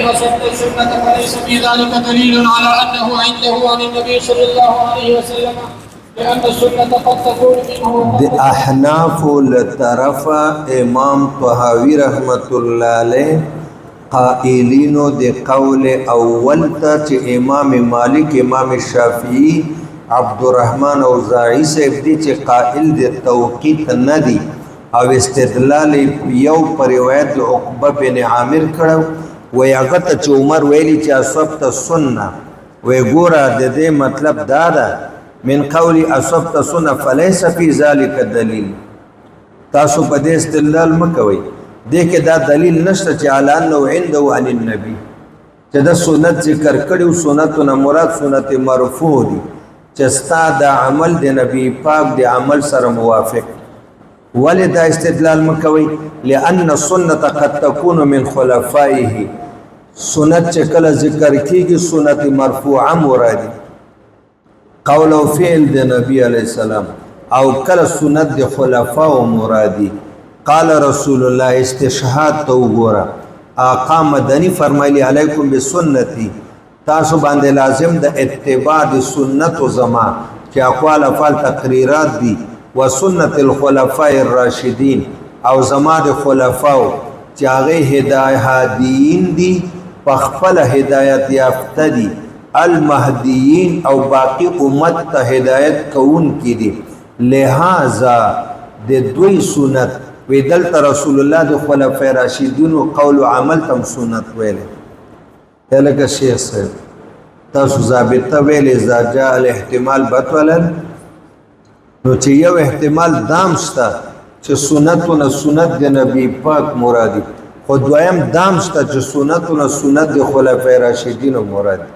وصدت السنة فليس في ذلك دليل على أنه عنده عن النبي صلى الله عليه وسلم لأن السنة قد تكون منه. د احناف لطرف امام طحاوی رحمت الله علیه قائلینو د قول اول ته چې امام مالک امام شافعی عبدالرحمن اوزاعی صاحب دي چې قائل د توقیت نه دي او استدلال یو پر روایت د عقبه بن عامر کړو وی هغه ته چې عمر ویلي چې اصبت السنه وی ګوره د دې مطلب دا ده من قول اصبت السنه فليس في ذلك دلیل تاسو په دې استدلال مکوئ دې کې دا دلیل نشته چې اعلان نو عنده عن النبي چې دا سنت ذکر کړو سنتونه مراد سنت مرفوع دي چې ستا دا عمل د نبی پاک د عمل سره موافق ولې دا استدلال مکوي لأن السنة قد تكون من خلفائه سنت چې کله ذکر کیږي سنت مرفوعه مرادي قول او فعل د نبی علی السلام او کله سنت د خلفاء مرادي قال رسول الله استشهاد تو ګورا آقا مدنی فرمایلی علیکم بسنتی تاسو باندې لازم د اتباع د سنت او زما چې اقوال افعال تقریرات دي وسنت الخلفاء الراشدین او زما د خلفاء چې هغه هدایین دي په خپل هدایت یافته دي المهدیین او باقی امت ته هدایت کون کی دي لہذا د دوی سنت ویدلت رسول الله د خلفاء راشدین او قول او عمل تم سنت ویل لکه شیخ صاحب تاسو ضابطه ویل اذا جاء الاحتمال بطلا نو چې یو احتمال دام شته چې سنتونه سنت د نبی پاک مرادي خو دویم دام شته چې سنتونه سنت د خلفاء راشدین مرادي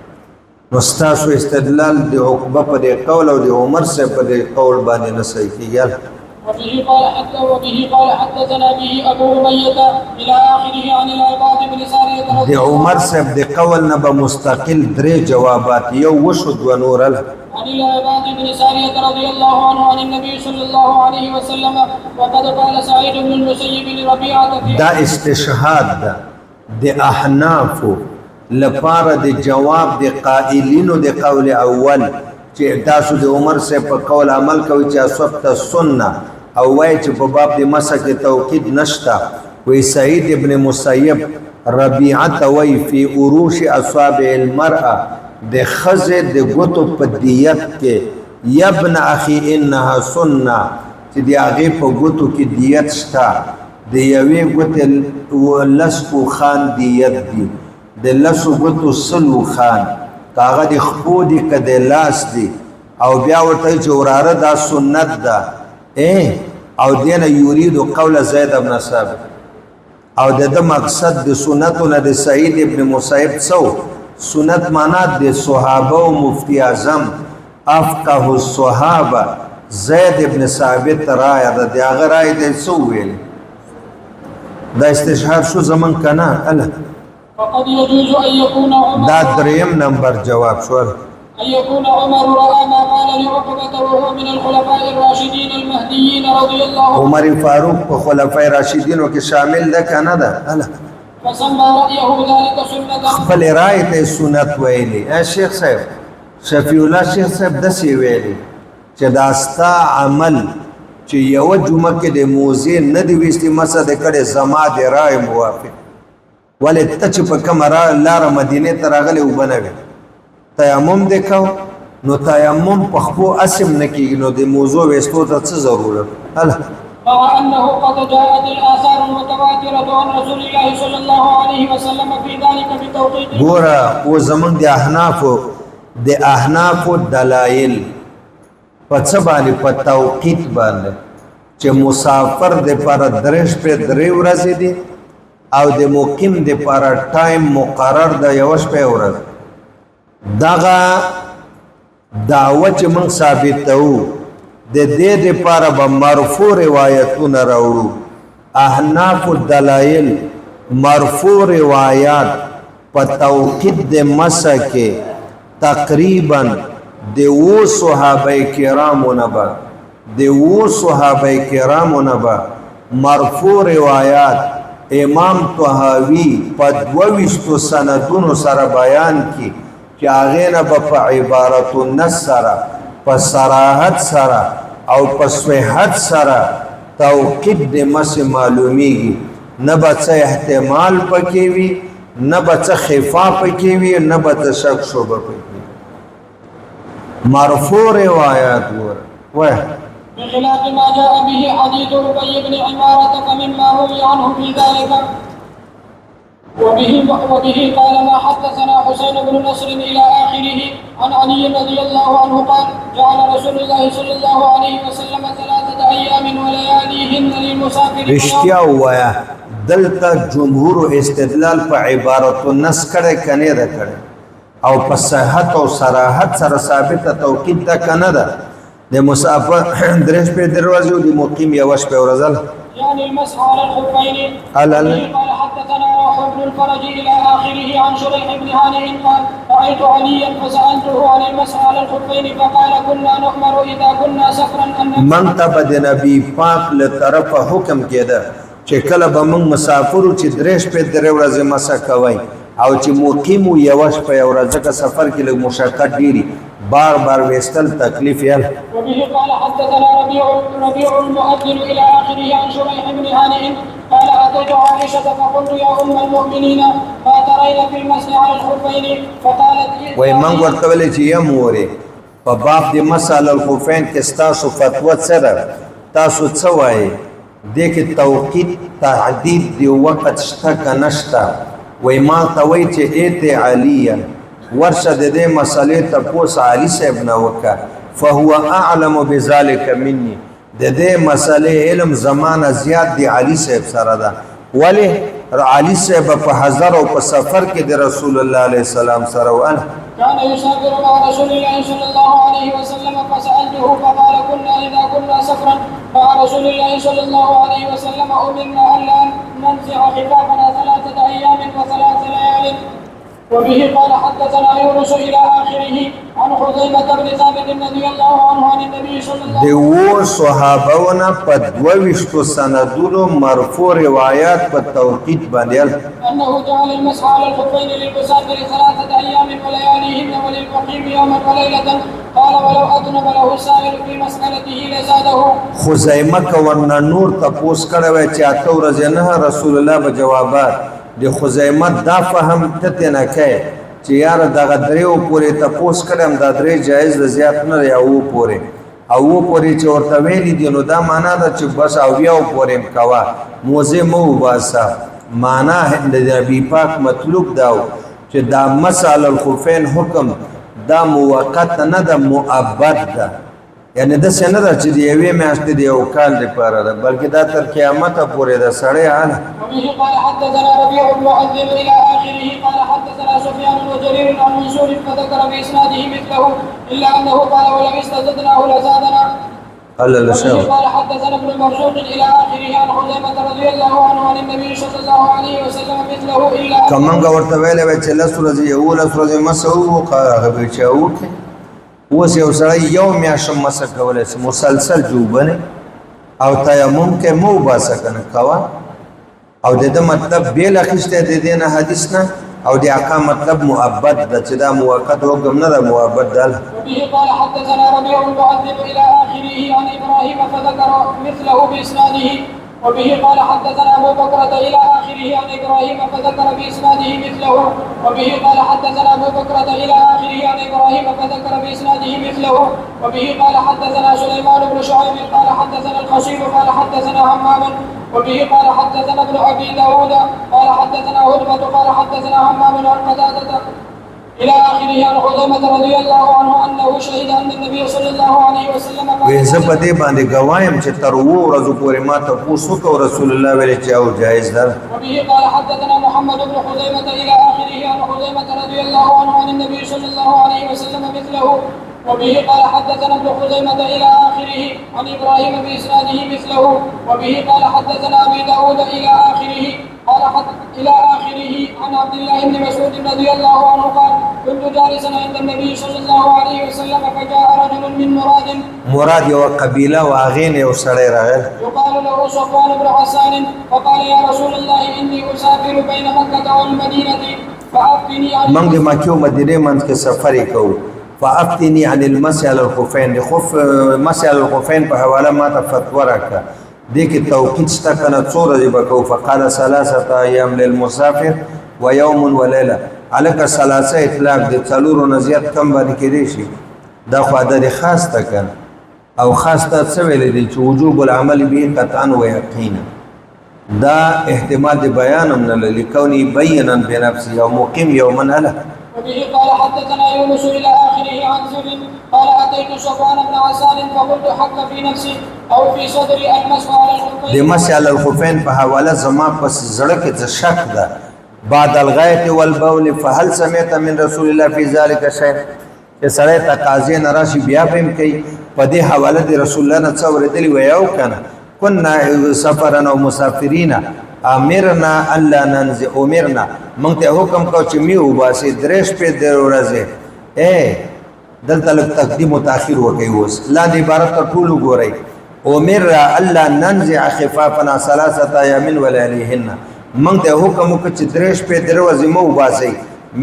نو ستاسو استدلال د عقبه په قول او د عمر صاحب په قول باندې نه صحیح کیږي وبه قال حدثنا به ابو اميه الى اخره عن العباد بن ساريه د عمر صاحب د قول نه به مستقل درې جوابات یو وشو دو نور له عن العباد بن ساريه رضي الله عنه عن النبي صلى الله عليه وسلم وقد قال سعيد بن المسيب لربيعه دا استشهاد ده د احناف لپاره د جواب د قائلینو د قول اول چې تاسو د عمر سے په قول عمل کوي چې اصبت السنه او وای چې په باب د مسک توقید نشتا وی سعید ابن مسیب ربیعه وی فی عروش اصابع المرأه د خزه د غتو په دیت کې یبن اخی انها سنه چې د هغه په غتو کې دیت شتا د یوې غتل ولسو خان دیت دی د لسو غتو سلو خان کاغه د خپو دی کده لاس دی او بیا ورته چې وراره دا سنت ده او دینه یرید قول زید بن ثابت او د مقصد د سنتونه د سعید ابن مسیب څو سنت معنا د صحابه او مفتی اعظم افقه الصحابه زید ابن ثابت رائے د هغه رائے د څو ویل دا استشهاد شو زمون کنه الله فقد يجوز ان يكون عمر دا دریم نمبر جواب شو ان يكون عمر راى ما قال لعقبه وهو من الخلفاء الراشدين المهديين رضي الله عنه عمر فاروق په خلفای راشدینو کې شامل ده کنه ده الله فسمى رايه ذلك سنه خپل رائے ته سنت ویلي شیخ صاحب شفیع الله شیخ صاحب دسی ویلي چې داستا عمل چې یو جمعه کې د موزه نه دی وستي مسد کړي زما د رائے موافق ولې ته چې په کمره لار مدینه ته راغلی وبنوي تیمم وکاو نو تیمم په خپل اسم نه کېږي نو د موضوع وستو ته څه ضرورت الله مع انه قد جاءت الاثار المتواتره عن رسول الله صلى الله عليه وسلم في ذلك بتوقيت ګوره او زمون د احناف دلایل په څه باندې په توقیت باندې چې مسافر د پر درش په درې ورځې دي او د مقیم د پر ټایم مقرر د یوش په ورځ دغه دعوه چې موږ ثابتو د دې لپاره به مرفوع روایتونه راوړو احناف الدلائل مرفوع روایات په توقید د مسکه تقریبا د و صحابه کرامو نه با مرفوع روایات امام طحاوی په 22 سندونو سره بیان کی چې هغه نه په عبارت النص سره په صراحت سره او په صحت سره توقید د مس معلومیږي نه به څه احتمال پکې وي نه به څه خفا پکې وي نه به څه شک شوبه پکې مرفوع روایت وای بخلاف ما جاء به حديث ربيع بن عمارة فمما روي عنه في ذلك وبه قال ما حدثنا حسين بن نصر إلى آخره عن علي رضي الله عنه قال جعل رسول الله صلى الله عليه وسلم 3 أيام ولياليهن للمسافر. رشتیا وایا دلته جمهور استدلال په عبارت النص کړه کنه ده کړه او په صحت او صراحت سره ثابته توقید ده کنه ده د مسافر درش په دروازه د مقیم یوش په ورزل يعني المسح على الخفين. قال حدثنا روح بن الفرج الى اخره عن شريح بن هانئ قال رايت عليا فسالته عن المسح على الخفين فقال كنا نؤمر اذا كنا سفرا ان من تبع د نبی پاک له طرفه حکم کېده چې کله به موږ مسافر چې درش په دروازه مسح کوي او چې مقیم یوش په ورځ کا سفر کې له مشقت ډیری بار بار وستل تکلیف یل. وبه قال حدثنا ربيع المؤذن الى اخره عن شريح بن هانئ قال اتيت عائشه فقلت يا ام المؤمنين ما ترين في المسح على الخفين فقالت وای من ورته ویل چې یم وره په باب د مسح على الخفين کې تاسو فتوا سره تاسو څه وایي د کې توقید تعدید دی وخت شته کنهشتا وای ما ته وای چې ایت علیه ورشه د دې مسلې ته پوس علی صاحب نه وکا فهو اعلم بذلك مني د دې مسلې علم زمانه زیات دی علی صاحب سره ده ولی علی صاحب په حضر او په سفر کې د رسول الله علیه السلام سره وانا كان يسافر مع رسول الله صلى الله عليه وسلم فسألته فقال كنا إذا كنا سفرا مع رسول الله صلى الله عليه وسلم أمرنا ألا ننزع خفافنا 3 أيام و3 ليال. وبه قال حدثنا يونس الى اخره عن خزيمة بن ثابت رضي الله عنه عن النبي صلى الله عليه وسلم دیو صحابهونه په 22 سندونو مرفوع روایت په توقید باندې انه جعل المسح على الخفين للمسافر 3 أيام ولياليهن وللمقيم يوما وليلة قال ولو اذنب له السائل في مسألته لزاده. خزیمه کورنا نور تپوس کړه چې اته ورځې نه رسول الله به جوابات د خزیمه دا فهم ته نه کوي چې یار دغه دریو پورې تپوس کړم دا درې جایز د زیات نه او پورې چې ورته ویلي دي نو دا معنا ده چې بس او بیا پورې کوا موزه مو واسه معنا د نبی پاک مطلوب دا چې دا مسال الخفین حکم دا موقت نه ده مؤبد ده یعنی د سینه ده چې دی یوې میاشتې دی او کال لپاره ده بلکې دا تر قیامت پورې ده سړی حاله. وبه قال حدثنا ربيع المؤذن الى اخره قال حدثنا سفيان وجرير عن منصور فذكر باسناده مثله الا انه قال ولو استزدناه لزادنا. قال حدثنا ابن مرزوق الى اخره عن خزيمة رضي الله عنه عن النبي صلى الله عليه وسلم مثله الا کمن ورته ویلې چې لسره یو لسره مسو قال چاوک اوس یو سړی یو میاشم مسه کولای شي مسلسل جوبنه او تیمم کې مو باسه کنه کوا او د دې مطلب بیل اخیسته د دې نه حدیث نه او د احکام مطلب مؤبد د چې دا موقت حکم نه ده مؤبد ده. وبه قال حدثنا ربيع المؤذن الى اخره عن ابراهيم فذكر مثله باسناده. وبه قال حدثنا ابو بكرة الى اخره عن ابراهيم فذكر باسناده مثله. وبه قال حدثنا ابو بكرة الى اخره عن ابراهيم فذكر باسناده مثله. وبه قال حدثنا سليمان بن شعيب قال حدثنا الخشيب قال حدثنا همام. وبه قال حدثنا ابن ابي داود قال حدثنا هدبة قال حدثنا همام عن قتادة الى اخره عن خزيمة رضي الله عنه انه شهد ان النبي صلى الله عليه وسلم وې زه په دې باندې گوایم چې تر وو ورځو پورې ما ته پوښتنه رسول الله ویل چې او جایز ده. وبه قال حدثنا محمد بن خزيمة الى اخره عن خزيمة رضي الله عنه عن النبي صلى الله عليه وسلم مثله. وبه قال حدثنا ابن خزيمة الى اخره عن ابراهيم باسناده مثله. وبه قال حدثنا ابي داود الى اخره قال إلى آخره عن عبد الله بن مسعود رضي الله عنه قال كنت جالسا عند النبي صلى الله عليه وسلم فجاء رجل من مراد یو قبیله واغین یو سړی راغل يقال له صفوان بن حسان فقال يا رسول الله إني أسافر بين مكة والمدينة فأفتني عن من د مکه او مدینه منځ کې سفر وکاو فافتني عن المسح على الخفين د خف مسح على الخفين په حواله ما ته فتوا راکړه دې کې توقید شته کنه څو ورځې وکاو فقال 3 ايام للمسافر ويوم وليله عليك 3 اطلاق د څلورو نزيات کم باندې کېدې شي دا خو د خاص تکن او خاص ته څه ویل دي چې وجوب العمل به قطعا و یقینا دا احتمال د بیان هم نه لکونی بینا بنفسه او مقیم یوما له وبه قال حدثنا يونس الى اخره عن زر قال اتيت صفوان بن عسان فقلت حق في نفسي او في صدري المسح على الخفين د مسح على الخفين په حواله زما پس زړه کې څه شک ده بعد الغایت والبول فهل سمعت من رسول الله في ذلك شيء چې سړی تقاضې نه راشي بیا به هم کوي په دې حواله د رسول الله نه څه اورېدلي ویو کنه كنا سفرا او مسافرین امرنا الا ننزع امرنا مونږ ته حکم کو چې میو باسي درش په د ورځې دلته لږ تقدیم او تاخير وکي اوس لاندې عبارت ټول ګورئ امر الا ننزع خفافنا 3 ايام ولياليهن مونږ ته حکم وکړي چې درش په د ورځې مو باسي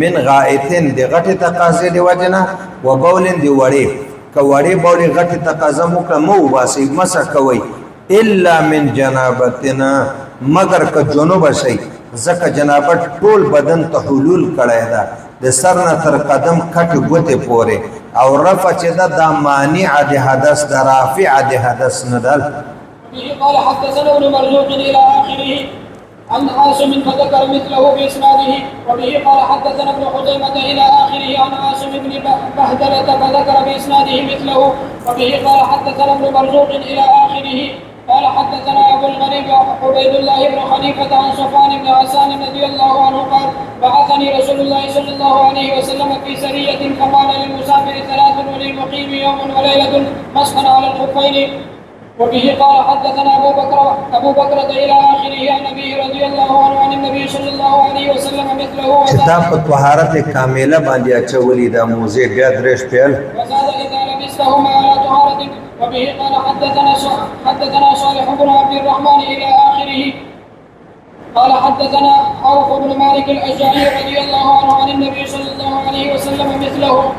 من غائتن دی غټه تقاضې دی وجنه و بولن دی وړي کوړې بولې غټه تقاضا مو واسي مسح کوي الا من جنابتنا مگر که جنوب شي زکه جنابت ټول بدن ته حلول کړای دا د سر نه تر قدم کټ ګوته پوره او رفع چې دا مانع د حدث د رافع د حدث نه دل قال حدثنا ابن مرزوق الى اخره عن عاصم فذكر مثله بإسناده وبه قال حدثنا ابن خزيمة إلى آخره عن عاصم بن بهدلة فذكر بإسناده مثله وبه قال حدثنا ابن مرزوق إلى آخره قال حدثنا أبو الغريب عبيد الله بن خليفة عن صفوان بن عسان رضي الله عنه قال بعثني رسول الله صلى الله عليه وسلم في سرية فقال للمسافر 3 وللمقيم يوم وليلة مسحا على الخفين وبه قال حدثنا أبو بكر إلى آخره عن أبيه رضي الله عنه عن النبي صلى الله عليه وسلم مثله کتاب په طهارت کامله باندې اچولې دا موزه بیا درش پیل وزاد إذا لبستهما على طهارة وبه قال حدثنا صالح بن عبد الرحمن إلى آخره قال حدثنا عوف بن مالك الأشجعي رضي الله عنه عن النبي صلى الله عليه وسلم مثله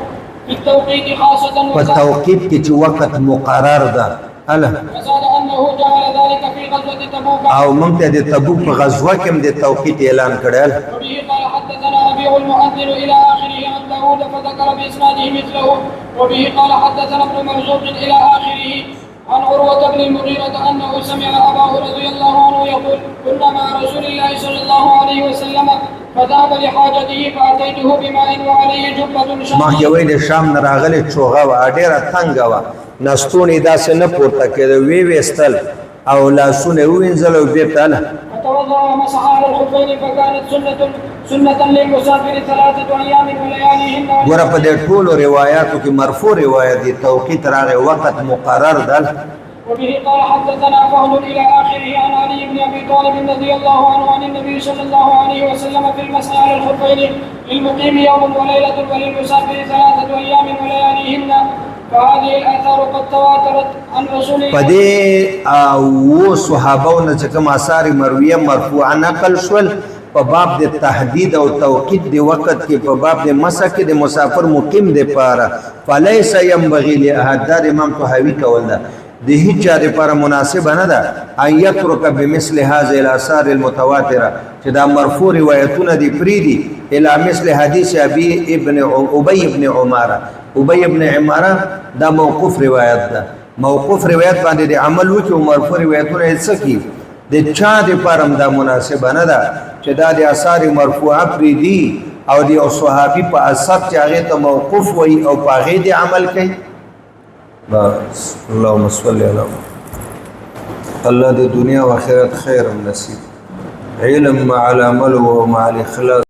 في التوقيت خاصة په توقيت کې چې وخت مقرر ده وزاد انه جعل ذلك في غزوه تبوك او موږ ته د تبوک په غزوه کې د توقیت اعلان کړل وبه قال حدثنا ربيع المؤذن الى اخره عن داود فذكر باسناده مثله وبه قال حدثنا ابن مرزوق الى اخره عن عروة بن المغيرة انه سمع اباه رضي الله عنه يقول كنا مع رسول الله صلى الله عليه وسلم فذهب لحاجته فاتيته بماء وعليه جبة ما کې وای د شام نه راغلي چوغه وا ډیره څنګه وا نستونی داسې نه پورته کېده وی وستل او لاسونه وینځل او بیا تعالی فتوضا ومسح على الخفين فكانت سنة للمسافر 3 أيام ولياليهن ګوره په دې ټولو روایتو کې مرفوع روایت دي توقیت راغی وخت مقرر دل وبه قال حدثنا فهد إلى آخره عن علي بن أبي طالب رضي الله عنه عن النبي صلى الله عليه وسلم في المسح على الخفين للمقيم يوم وليلة وللمسافر 3 أيام ولياليهن فهذه الآثار قد تواترت عن رسول الله پدې او صحابهونو چې کوم آثار مرویه مرفوعه نقل شول په باب د تحدید او توقید د وخت کې په باب د مسح کې د مسافر مقیم د پاره فليس ينبغي لاحد در امام طحاوی کول ده د هیڅ چا لپاره مناسب نه ده ان يترك بمثل هذه الاثار المتواتره چې دا مرفوع روایتونه دي پریدي الى مثل حدیث ابي ابن عماره ابي ابن عماره دا موقوف روایت ده موقوف روایت باندې د عمل وکي او مرفوع روایتونه هیڅ کی د چا لپاره دا مناسب نه ده چې دا د اثار مرفوعه پریدي او د صحابي په اثر چې هغه ته موقوف وي او په هغه د عمل کوي بس اللهم صل علی الله د دنیا او آخرت خیر نصیب علم مع العمل و مع الاخلاص